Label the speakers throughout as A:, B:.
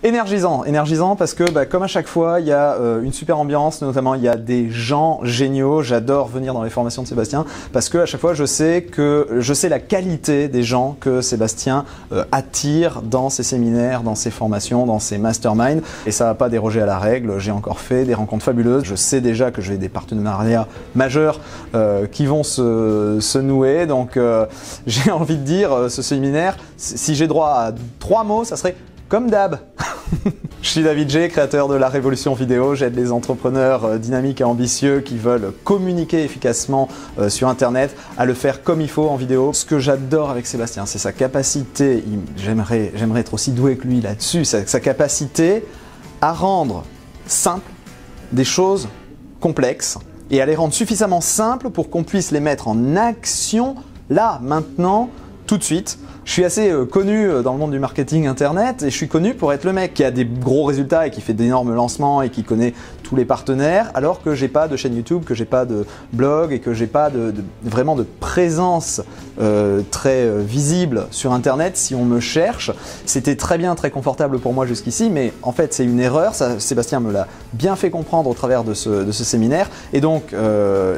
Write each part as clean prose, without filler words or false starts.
A: Énergisant parce que comme à chaque fois, il y a une super ambiance, notamment il y a des gens géniaux. J'adore venir dans les formations de Sébastien parce que à chaque fois, je sais la qualité des gens que Sébastien attire dans ses séminaires, dans ses formations, dans ses masterminds. Et ça va pas déroger à la règle. J'ai encore fait des rencontres fabuleuses. Je sais déjà que j'ai des partenariats majeurs qui vont se nouer. Donc j'ai envie de dire, ce séminaire, si j'ai droit à 3 mots, ça serait comme d'hab. Je suis David G, créateur de La Révolution Vidéo. J'aide les entrepreneurs dynamiques et ambitieux qui veulent communiquer efficacement sur Internet à le faire comme il faut en vidéo. Ce que j'adore avec Sébastien, c'est sa capacité, j'aimerais être aussi doué que lui là-dessus, sa capacité à rendre simple des choses complexes et à les rendre suffisamment simples pour qu'on puisse les mettre en action là, maintenant, tout de suite. Je suis assez connu dans le monde du marketing internet et je suis connu pour être le mec qui a des gros résultats et qui fait d'énormes lancements et qui connaît tous les partenaires, alors que j'ai pas de chaîne YouTube, que j'ai pas de blog et que j'ai pas vraiment de présence très visible sur internet. Si on me cherche, c'était très bien, très confortable pour moi jusqu'ici, mais en fait c'est une erreur. Ça, Sébastien me l'a bien fait comprendre au travers de ce séminaire, et donc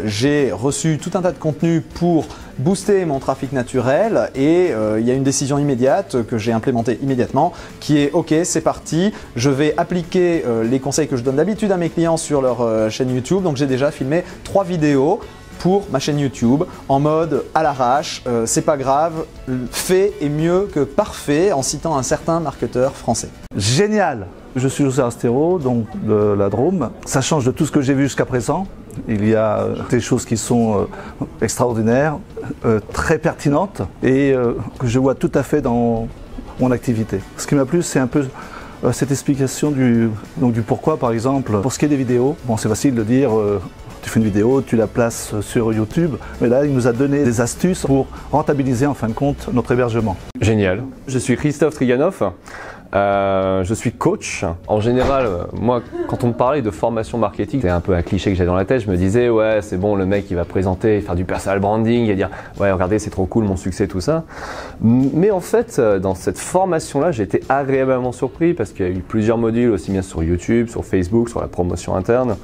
A: j'ai reçu tout un tas de contenus pour booster mon trafic naturel, et il y a une décision immédiate que j'ai implémentée immédiatement qui est ok, c'est parti, je vais appliquer les conseils que je donne d'habitude à mes clients sur leur chaîne YouTube. Donc j'ai déjà filmé 3 vidéos pour ma chaîne YouTube en mode à l'arrache, c'est pas grave, fait est mieux que parfait, en citant un certain marketeur français.
B: Génial! Je suis José Astero, donc de la Drôme. Ça change de tout ce que j'ai vu jusqu'à présent. Il y a des choses qui sont extraordinaires, très pertinentes et que je vois tout à fait dans mon activité. Ce qui m'a plu, c'est un peu cette explication du pourquoi, par exemple. Pour ce qui est des vidéos, bon, c'est facile de dire tu fais une vidéo, tu la places sur YouTube, mais là il nous a donné des astuces pour rentabiliser en fin de compte notre hébergement.
C: Génial. Je suis Christophe Triganov. Je suis coach. En général, moi, quand on me parlait de formation marketing, c'est un peu un cliché que j'ai dans la tête. Je me disais, ouais, c'est bon, le mec il va présenter, faire du personal branding et dire, ouais, regardez, c'est trop cool mon succès, tout ça. Mais en fait, dans cette formation-là, j'ai été agréablement surpris parce qu'il y a eu plusieurs modules, aussi bien sur YouTube, sur Facebook, sur la promotion interne,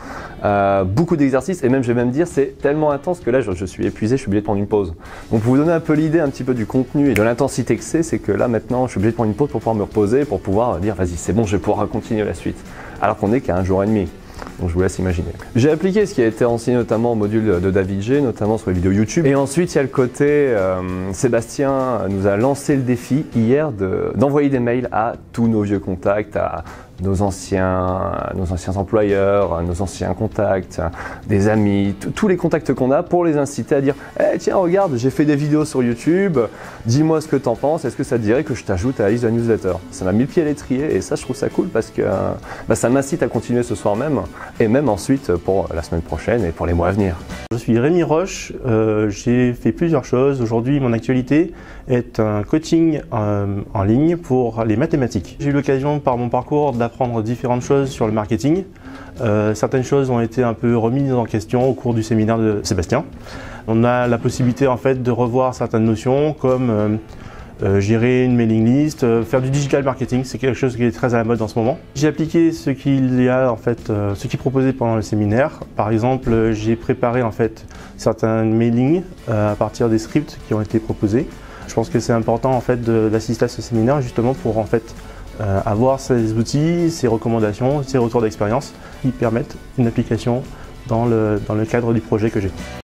C: beaucoup d'exercices, et même, je vais même dire, c'est tellement intense que là, je suis épuisé, je suis obligé de prendre une pause. Donc, pour vous donner un peu l'idée, un petit peu du contenu et de l'intensité que c'est que là, maintenant, je suis obligé de prendre une pause pour pouvoir me reposer, pour pouvoir dire vas-y c'est bon, je vais pouvoir continuer la suite, alors qu'on n'est qu'à 1 jour et demi. Donc je vous laisse imaginer. J'ai appliqué ce qui a été enseigné notamment au module de David G, notamment sur les vidéos YouTube. Et ensuite il y a le côté, Sébastien nous a lancé le défi hier d'envoyer des mails à tous nos vieux contacts, à nos anciens employeurs, nos anciens contacts, des amis, tous les contacts qu'on a, pour les inciter à dire hey, tiens regarde, j'ai fait des vidéos sur YouTube, dis-moi ce que t'en penses, est-ce que ça te dirait que je t'ajoute à la liste de la newsletter? Ça m'a mis le pied à l'étrier et ça je trouve ça cool parce que ça m'incite à continuer ce soir même et même ensuite pour la semaine prochaine et pour les mois à venir.
D: Je suis Rémi Roche, j'ai fait plusieurs choses. Aujourd'hui mon actualité est un coaching en ligne pour les mathématiques. J'ai eu l'occasion par mon parcours d'apprendre différentes choses sur le marketing. Certaines choses ont été un peu remises en question au cours du séminaire de Sébastien. On a la possibilité en fait de revoir certaines notions comme gérer une mailing list, faire du digital marketing, c'est quelque chose qui est très à la mode en ce moment. J'ai appliqué ce qu'il y a en fait, ce qui est proposé pendant le séminaire. Par exemple, j'ai préparé en fait certains mailings à partir des scripts qui ont été proposés. Je pense que c'est important en fait d'assister à ce séminaire justement pour en fait avoir ces outils, ces recommandations, ces retours d'expérience qui permettent une application dans le cadre du projet que j'ai.